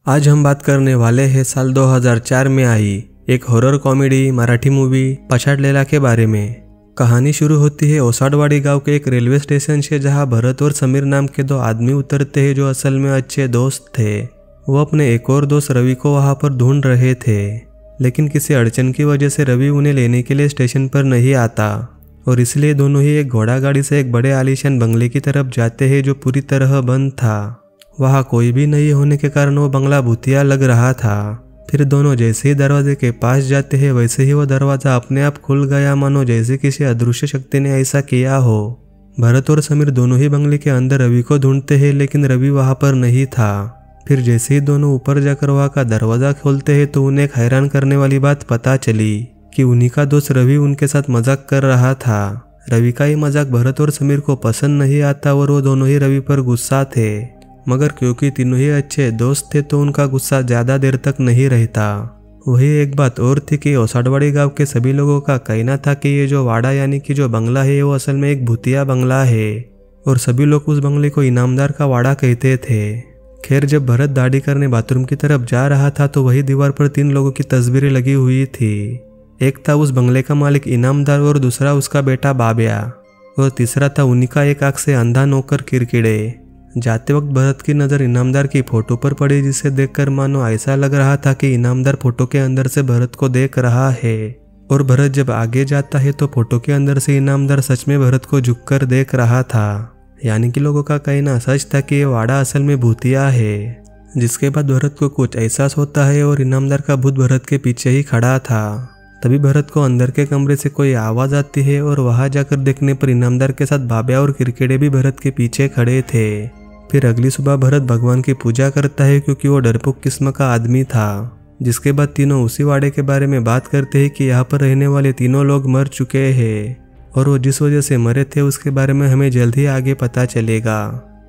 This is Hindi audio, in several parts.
आज हम बात करने वाले हैं साल 2004 में आई एक हॉरर कॉमेडी मराठी मूवी पछाडलेला के बारे में। कहानी शुरू होती है ओसाडवाड़ी गांव के एक रेलवे स्टेशन से, जहां भरत और समीर नाम के दो आदमी उतरते हैं जो असल में अच्छे दोस्त थे। वो अपने एक और दोस्त रवि को वहां पर ढूंढ रहे थे, लेकिन किसी अड़चन की वजह से रवि उन्हें लेने के लिए स्टेशन पर नहीं आता और इसलिए दोनों ही एक घोड़ा गाड़ी से एक बड़े आलीशान बंगले की तरफ जाते हैं जो पूरी तरह बंद था। वहाँ कोई भी नहीं होने के कारण वो बंगला भूतिया लग रहा था। फिर दोनों जैसे ही दरवाजे के पास जाते हैं वैसे ही वो दरवाजा अपने आप खुल गया, मानो जैसे किसी अदृश्य शक्ति ने ऐसा किया हो। भरत और समीर दोनों ही बंगले के अंदर रवि को ढूंढते हैं, लेकिन रवि वहां पर नहीं था। फिर जैसे ही दोनों ऊपर जाकर वहां का दरवाजा खोलते हैं तो उन्हें एक हैरान करने वाली बात पता चली कि उन्हीं का दोस्त रवि उनके साथ मजाक कर रहा था। रवि का ये मजाक भरत और समीर को पसंद नहीं आता और वो दोनों ही रवि पर गुस्सा थे, मगर क्योंकि तीनों ही अच्छे दोस्त थे तो उनका गुस्सा ज्यादा देर तक नहीं रहता। वही एक बात और थी कि ओसाडवाड़ी गांव के सभी लोगों का कहना था कि ये जो वाड़ा यानी कि जो बंगला है वो असल में एक भूतिया बंगला है और सभी लोग उस बंगले को इनामदार का वाड़ा कहते थे। खैर, जब भरत दाढ़ी करने बाथरूम की तरफ जा रहा था तो वही दीवार पर 3 लोगों की तस्वीरें लगी हुई थी। एक था उस बंगले का मालिक इनामदार और दूसरा उसका बेटा बाबिया और तीसरा था उन्हीं का एक आंख से अंधा नौकर किरकिड़े। जाते वक्त भरत की नज़र इनामदार की फोटो पर पड़ी, जिसे देखकर मानो ऐसा लग रहा था कि इनामदार फोटो के अंदर से भरत को देख रहा है। और भरत जब आगे जाता है तो फोटो के अंदर से इनामदार सच में भरत को झुककर देख रहा था। यानी कि लोगों का कहना सच था कि ये वाड़ा असल में भूतिया है। जिसके बाद भरत को कुछ एहसास होता है और इनामदार का भूत भरत के पीछे ही खड़ा था। तभी भरत को अंदर के कमरे से कोई आवाज आती है और वहां जाकर देखने पर इनामदार के साथ बाबिया और किरकिड़े भी भरत के पीछे खड़े थे। फिर अगली सुबह भरत भगवान की पूजा करता है क्योंकि वो डरपोक किस्म का आदमी था। जिसके बाद तीनों उसी वाड़े के बारे में बात करते हैं कि यहाँ पर रहने वाले तीनों लोग मर चुके हैं और वो जिस वजह से मरे थे उसके बारे में हमें जल्द ही आगे पता चलेगा।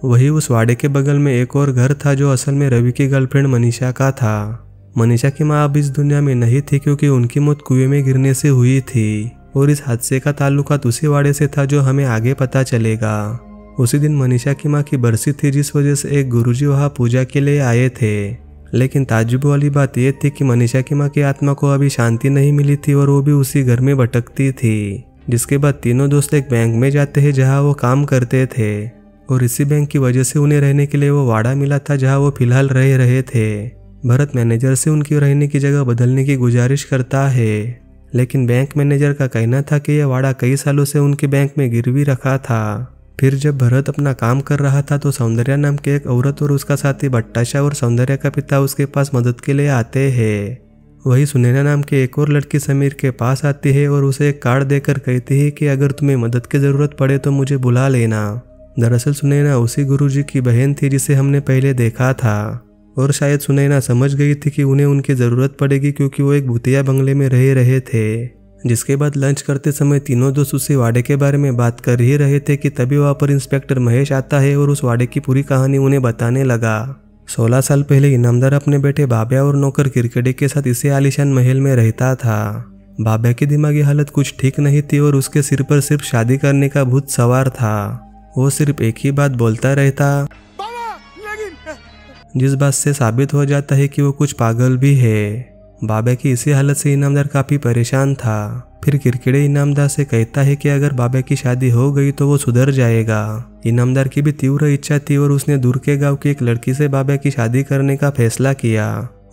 वही उस वाड़े के बगल में एक और घर था जो असल में रवि की गर्लफ्रेंड मनीषा का था। मनीषा की माँ अब इस दुनिया में नहीं थी क्योंकि उनकी मौत कुएं में गिरने से हुई थी और इस हादसे का ताल्लुकात उसी वाड़े से था जो हमें आगे पता चलेगा। उसी दिन मनीषा की माँ की बरसी थी, जिस वजह से एक गुरुजी वहाँ पूजा के लिए आए थे। लेकिन ताज्जुब वाली बात यह थी कि मनीषा की माँ की आत्मा को अभी शांति नहीं मिली थी और वो भी उसी घर में भटकती थी। जिसके बाद तीनों दोस्त एक बैंक में जाते हैं जहाँ वो काम करते थे और इसी बैंक की वजह से उन्हें रहने के लिए वो वाड़ा मिला था जहाँ वो फिलहाल रह रहे थे। भरत मैनेजर से उनकी रहने की जगह बदलने की गुजारिश करता है, लेकिन बैंक मैनेजर का कहना था कि यह वाड़ा कई सालों से उनके बैंक में गिरवी रखा था। फिर जब भरत अपना काम कर रहा था तो सौंदर्या नाम के एक औरत और उसका साथी बट्टाशा और सौंदर्या का पिता उसके पास मदद के लिए आते हैं। वही सुनैना नाम की एक और लड़की समीर के पास आती है और उसे एक कार्ड देकर कहती है कि अगर तुम्हें मदद की जरूरत पड़े तो मुझे बुला लेना। दरअसल सुनैना उसी गुरुजी की बहन थी जिसे हमने पहले देखा था और शायद सुनैना समझ गई थी कि उन्हें उनकी जरूरत पड़ेगी क्योंकि वो एक भूतिया बंगले में रह रहे थे। जिसके बाद लंच करते समय तीनों दोस्त उसी वाड़े के बारे में बात कर ही रहे थे कि तभी वहाँ पर इंस्पेक्टर महेश आता है और उस वाड़े की पूरी कहानी उन्हें बताने लगा। 16 साल पहले इनामदार अपने बेटे बाबिया और नौकर किरकिड़े के साथ इसी आलीशान महल में रहता था। बाबिया की दिमागी हालत कुछ ठीक नहीं थी और उसके सिर पर सिर्फ शादी करने का भूत सवार था। वो सिर्फ एक ही बात बोलता रहता, जिस बात से साबित हो जाता है कि वो कुछ पागल भी है। बाबा की इसी हालत से इनामदार काफी परेशान था। फिर किरकिड़े इनामदार से कहता है कि अगर बाबा की शादी हो गई तो वो सुधर जाएगा। इनामदार की भी तीव्र इच्छा थी और उसने दूर के गांव की एक लड़की से बाबा की शादी करने का फैसला किया।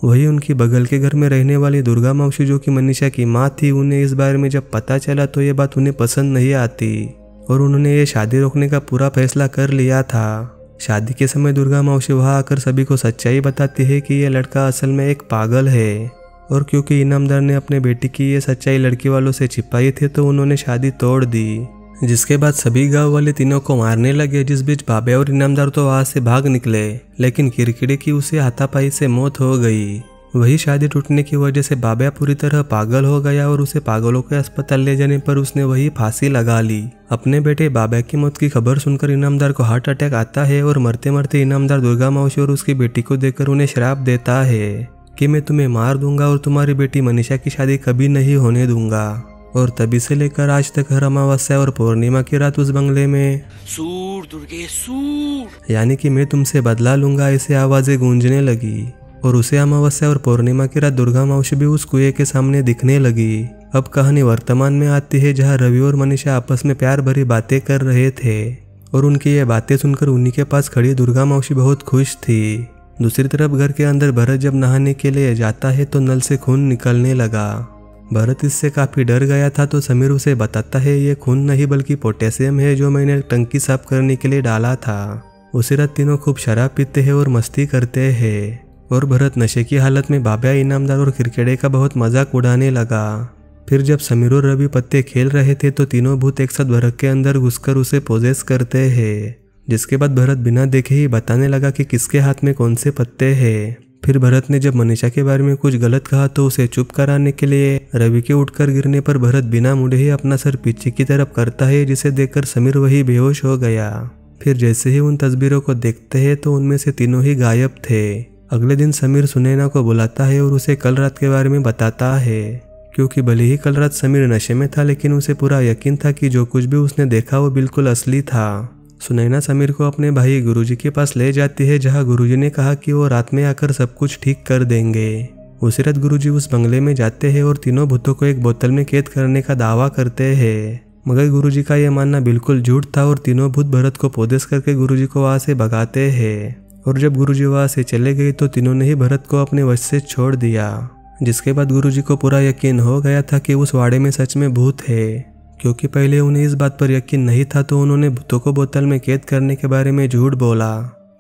वही उनकी बगल के घर में रहने वाली दुर्गा मौसी जो कि मनीषा की माँ थी, उन्हें इस बारे में जब पता चला तो ये बात उन्हें पसंद नहीं आती और उन्होंने ये शादी रोकने का पूरा फैसला कर लिया था। शादी के समय दुर्गा मौसी वहाँ आकर सभी को सच्चाई बताती है कि ये लड़का असल में एक पागल है और क्योंकि इनामदार ने अपने बेटी की ये सच्चाई लड़की वालों से छिपाई थी तो उन्होंने शादी तोड़ दी। जिसके बाद सभी गांव वाले तीनों को मारने लगे। जिस बीच बाबिया और इनामदार तो वहां से भाग निकले, लेकिन किरकिड़े की उसे हाथापाई से मौत हो गई। वही शादी टूटने की वजह से बाबिया पूरी तरह पागल हो गया और उसे पागलों के अस्पताल ले जाने पर उसने वही फांसी लगा ली। अपने बेटे बाबिया की मौत की खबर सुनकर इनामदार को हार्ट अटैक आता है और मरते मरते इनामदार दुर्गा मौसी और उसकी बेटी को देखकर उन्हें श्राप देता है कि मैं तुम्हें मार दूंगा और तुम्हारी बेटी मनीषा की शादी कभी नहीं होने दूंगा। और तभी से लेकर आज तक हर अमावस्या और पूर्णिमा की रात उस बंगले में सूर दुर्गे सूर यानी कि मैं तुमसे बदला लूंगा ऐसी आवाजें गूंजने लगी। और उसे अमावस्या और पूर्णिमा की रात दुर्गा मौसी भी उस कुएं के सामने दिखने लगी। अब कहानी वर्तमान में आती है, जहाँ रवि और मनीषा आपस में प्यार भरी बातें कर रहे थे और उनकी ये बातें सुनकर उन्हीं के पास खड़ी दुर्गा मौसी बहुत खुश थी। दूसरी तरफ घर के अंदर भरत जब नहाने के लिए जाता है तो नल से खून निकलने लगा। भरत इससे काफी डर गया था, तो समीर उसे बताता है ये खून नहीं बल्कि पोटेशियम है जो मैंने टंकी साफ करने के लिए डाला था। उसी रात तीनों खूब शराब पीते हैं और मस्ती करते हैं और भरत नशे की हालत में बाब्या, इनामदार और क्रिकेटे का बहुत मजाक उड़ाने लगा। फिर जब समीर और रवि पत्ते खेल रहे थे तो तीनों भूत एक साथ भरत के अंदर घुसकर उसे पोजेस करते हैं, जिसके बाद भरत बिना देखे ही बताने लगा कि किसके हाथ में कौन से पत्ते हैं। फिर भरत ने जब मनीषा के बारे में कुछ गलत कहा तो उसे चुप कराने के लिए रवि के उठकर गिरने पर भरत बिना मुड़े ही अपना सर पीछे की तरफ करता है, जिसे देखकर समीर वही बेहोश हो गया। फिर जैसे ही उन तस्वीरों को देखते हैं तो उनमें से तीनों ही गायब थे। अगले दिन समीर सुनैना को बुलाता है और उसे कल रात के बारे में बताता है, क्योंकि भले ही कल रात समीर नशे में था लेकिन उसे पूरा यकीन था कि जो कुछ भी उसने देखा वो बिल्कुल असली था। सुनैना समीर को अपने भाई गुरुजी के पास ले जाती है, जहां गुरुजी ने कहा कि वो रात में आकर सब कुछ ठीक कर देंगे। उसी रात गुरुजी उस बंगले में जाते हैं और तीनों भूतों को एक बोतल में कैद करने का दावा करते हैं, मगर गुरुजी का यह मानना बिल्कुल झूठ था और तीनों भूत भरत को पोजेस करके गुरुजी को वहां से भगाते हैं। और जब गुरुजी वहां से चले गए तो तीनों ने ही भरत को अपने वश से छोड़ दिया, जिसके बाद गुरुजी को पूरा यकीन हो गया था कि उस वाड़े में सच में भूत है। क्योंकि पहले उन्हें इस बात पर यकीन नहीं था तो उन्होंने भूतों को बोतल में कैद करने के बारे में झूठ बोला।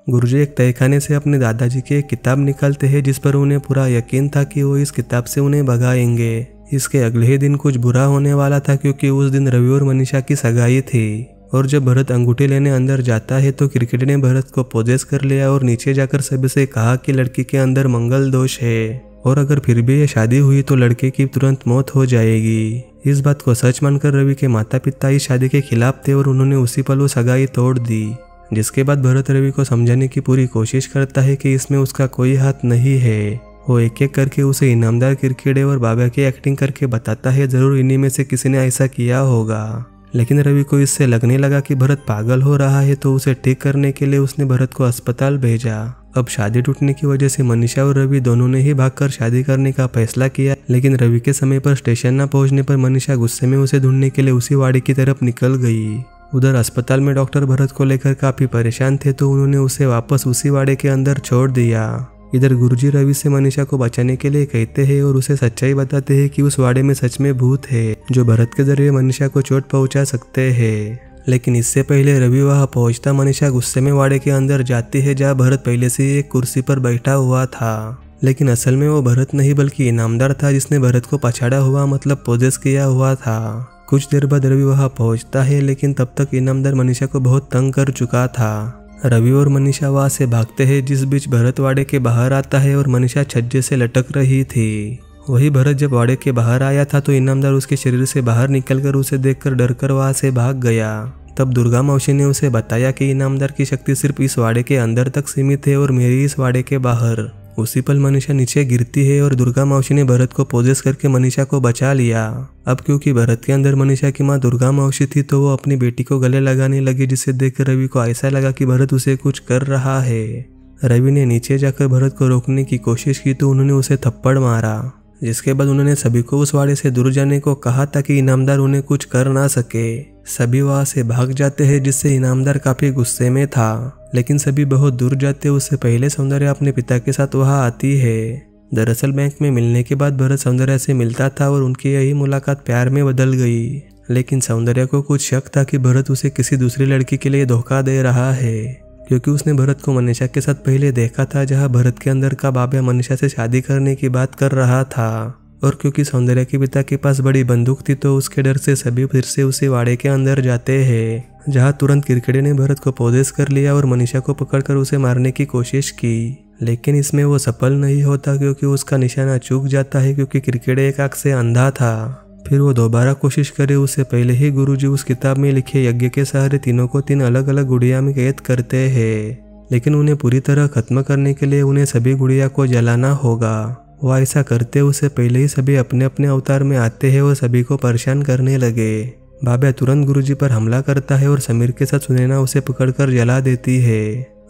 गुरुजी एक तहखाने से अपने दादाजी की एक किताब निकालते हैं, जिस पर उन्हें पूरा यकीन था कि वो इस किताब से उन्हें भगाएंगे। इसके अगले ही दिन कुछ बुरा होने वाला था, क्योंकि उस दिन रवि और मनीषा की सगाई थी। और जब भरत अंगूठी लेने अंदर जाता है तो क्रिकेट ने भरत को पोजेस कर लिया और नीचे जाकर सभी से कहा कि लड़की के अंदर मंगल दोष है और अगर फिर भी ये शादी हुई तो लड़के की तुरंत मौत हो जाएगी। इस बात को सच मानकर रवि के माता पिता इस शादी के खिलाफ थे और उन्होंने उसी पल वो सगाई तोड़ दी। जिसके बाद भरत रवि को समझाने की पूरी कोशिश करता है कि इसमें उसका कोई हाथ नहीं है। वो एक एक करके उसे इनामदार, क्रिकेटे और बाबा की एक्टिंग करके बताता है जरूर इन्हीं में से किसी ने ऐसा किया होगा। लेकिन रवि को इससे लगने लगा कि भरत पागल हो रहा है, तो उसे ठीक करने के लिए उसने भरत को अस्पताल भेजा। अब शादी टूटने की वजह से मनीषा और रवि दोनों ने ही भागकर शादी करने का फैसला किया, लेकिन रवि के समय पर स्टेशन न पहुंचने पर मनीषा गुस्से में उसे ढूंढने के लिए उसी वाड़ी की तरफ निकल गई। उधर अस्पताल में डॉक्टर भरत को लेकर काफी परेशान थे, तो उन्होंने उसे वापस उसी वाड़े के अंदर छोड़ दिया। इधर गुरुजी रवि से मनीषा को बचाने के लिए कहते हैं और उसे सच्चाई बताते हैं कि उस वाड़े में सच में भूत है जो भरत के जरिए मनीषा को चोट पहुंचा सकते हैं। लेकिन इससे पहले रवि वहां पहुंचता मनीषा गुस्से में वाड़े के अंदर जाती है, जहां भरत पहले से ही एक कुर्सी पर बैठा हुआ था। लेकिन असल में वो भरत नहीं बल्कि इनामदार था, जिसने भरत को पछाड़ा हुआ मतलब पोजेस किया हुआ था। कुछ देर बाद रवि वहां पहुंचता है, लेकिन तब तक इनामदार मनीषा को बहुत तंग कर चुका था। रवि और मनीषा वहां से भागते हैं, जिस बीच भरत वाड़े के बाहर आता है और मनीषा छज्जे से लटक रही थी। वही भरत जब वाड़े के बाहर आया था तो इनामदार उसके शरीर से बाहर निकलकर उसे देखकर डरकर वहां से भाग गया। तब दुर्गा मौसी ने उसे बताया कि इनामदार की शक्ति सिर्फ इस वाड़े के अंदर तक सीमित है और मेरी इस वाड़े के बाहर। उसी पल मनीषा नीचे गिरती है और दुर्गा मौसी ने भरत को पोजेस करके मनीषा को बचा लिया। अब क्योंकि भरत के अंदर मनीषा की मां दुर्गा मौसी थी तो वो अपनी बेटी को गले लगाने लगी, जिसे देखकर रवि को ऐसा लगा कि भरत उसे कुछ कर रहा है। रवि ने नीचे जाकर भरत को रोकने की कोशिश की तो उन्होंने उसे थप्पड़ मारा, जिसके बाद उन्होंने सभी को उस वाड़े से दूर जाने को कहा ताकि इनामदार उन्हें कुछ कर ना सके। सभी वहां से भाग जाते हैं, जिससे इनामदार काफी गुस्से में था। लेकिन सभी बहुत दूर जाते उससे पहले सौंदर्या अपने पिता के साथ वहां आती है। दरअसल बैंक में मिलने के बाद भरत सौंदर्या से मिलता था और उनकी यही मुलाकात प्यार में बदल गई। लेकिन सौंदर्या को कुछ शक था कि भरत उसे किसी दूसरी लड़की के लिए धोखा दे रहा है, क्योंकि उसने भरत को मनीषा के साथ पहले देखा था, जहां भरत के अंदर का बाबा मनीषा से शादी करने की बात कर रहा था। और क्योंकि सौंदर्या के पिता के पास बड़ी बंदूक थी तो उसके डर से सभी फिर से उसी वाड़े के अंदर जाते हैं, जहां तुरंत क्रिकेटे ने भरत को पोजेस कर लिया और मनीषा को पकड़कर उसे मारने की कोशिश की। लेकिन इसमें वो सफल नहीं होता, क्योंकि उसका निशाना चूक जाता है, क्योंकि क्रिकेटे एक आंख से अंधा था। फिर वो दोबारा कोशिश करे उससे पहले ही गुरुजी उस किताब में लिखे यज्ञ के सहारे तीनों को 3 अलग अलग गुड़िया में कैद करते हैं। लेकिन उन्हें पूरी तरह खत्म करने के लिए उन्हें सभी गुड़िया को जलाना होगा। वो ऐसा करते उससे पहले ही सभी अपने अपने अवतार में आते हैं और सभी को परेशान करने लगे। बाबा तुरंत गुरुजी पर हमला करता है और समीर के साथ सुनैना उसे पकड़कर जला देती है।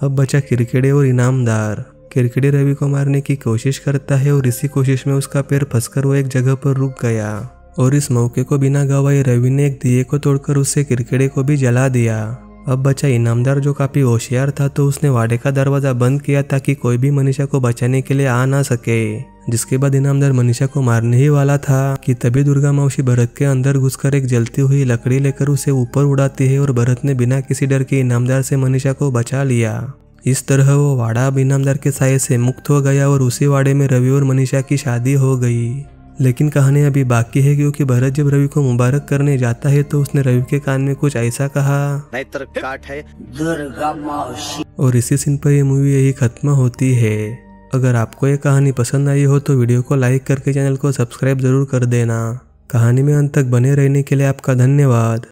अब बचा क्रिकेटे और इनामदार। किरकिरी रवि को मारने की कोशिश करता है और इसी कोशिश में उसका पैर फंसकर वो एक जगह पर रुक गया और इस मौके को बिना गवाए रवि ने एक दिए को तोड़कर उससे किरकिरे को भी जला दिया। अब बचा इनामदार जो काफी होशियार था, तो उसने वाड़े का दरवाजा बंद किया ताकि कोई भी मनीषा को बचाने के लिए आ ना सके। जिसके बाद इनामदार मनीषा को मारने ही वाला था कि तभी दुर्गा मौसी भरत के अंदर घुसकर एक जलती हुई लकड़ी लेकर उसे ऊपर उड़ाती है और भरत ने बिना किसी डर के इनामदार से मनीषा को बचा लिया। इस तरह वो वाड़ा अब इनामदार के साये से मुक्त हो गया और उसी वाड़े में रवि और मनीषा की शादी हो गई। लेकिन कहानी अभी बाकी है, क्योंकि भरत जब रवि को मुबारक करने जाता है तो उसने रवि के कान में कुछ ऐसा कहा, नाहीतर काट है दुर्गा मौसी। और इसी सीन पर ये मूवी यही खत्म होती है। अगर आपको ये कहानी पसंद आई हो तो वीडियो को लाइक करके चैनल को सब्सक्राइब जरूर कर देना। कहानी में अंत तक बने रहने के लिए आपका धन्यवाद।